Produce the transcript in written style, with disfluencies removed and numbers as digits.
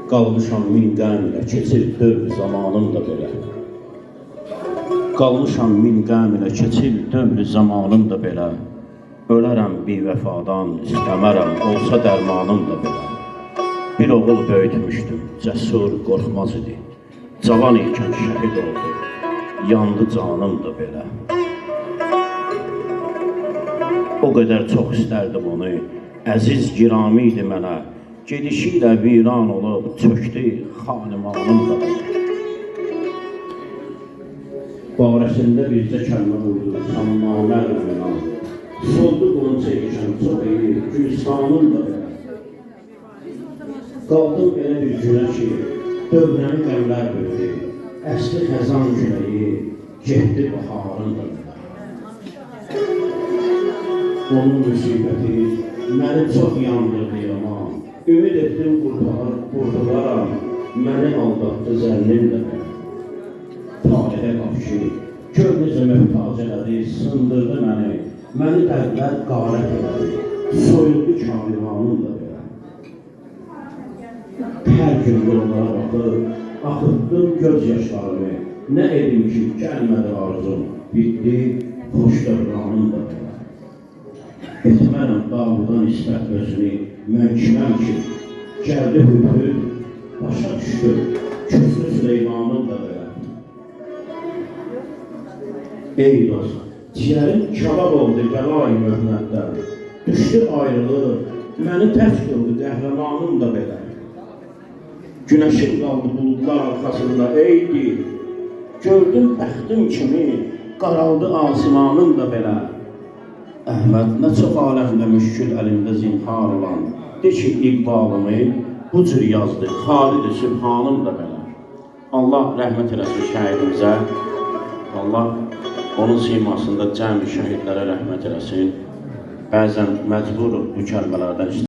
Qalmışam min qəm ilə, keçir dövr zamanım da belə. Qalmışam min qəm ilə, keçir dövr zamanım da belə. Ölərəm bir vəfadan, istəmərəm, olsa dərmanım da belə. Bir oğul böyütmüşdüm, cəsur, qorxmaz idi. Cavan ikən şəhid oldu, yandı canım da belə. O qədər çox istərdim onu, əziz girami idi mənə. Gedişiyle viran olup çöktü xanimanım da belə. Barəsində bircə kəlmə vurdu, sanmamər mənə. Soldu qonca ikən çox iyi, gülistanım da belə. Qaldım belə bir günə ki, dövrəni qəmlər böldü. Əsli xəzan küləyi, getdi baharın da belə. Onun müsibəti məni çox yandırdı yaman. Ümid etdim qurtularam, məni aldatdı zənnim də belə. Talihə qarşı, gör necə möhtac elədi, sındırdı məni dərdlər qarət elədi, soyuldu kamimanım da belə. Hər gün yollara baxır, axıtdım göz yaşlarımı, nə edim ki, gəlmədi arzum, bitdi xoş dövranım da belə. Etmərəm Davudan isbət özünü, mən kiməm ki, gəldi hüdhüd, başa düşdü, küfrü Süleymanım da belə. Ey dost, ciyərim kabab oldu bəla-i möhnətdən, düşdü ayrılır, məni tərk qıldı qəhrəmanım da belə. Günəşim qaldı buludlar arxasında, ey dil, gördüm bəxtim kimi, qaraldı asimanım da belə. Əhməd, nə çox aləmdə müşkül əlimdə zinhar olan, de ki, iqbalımı bu cür yazdı, Xalid-i Sübhanım da belə. Allah rəhmət eləsin şəhidimizə, Allah onun simasında cəmi şəhidlərə rəhmət eləsin. Bəzən məcburuq bu kəlmələrdən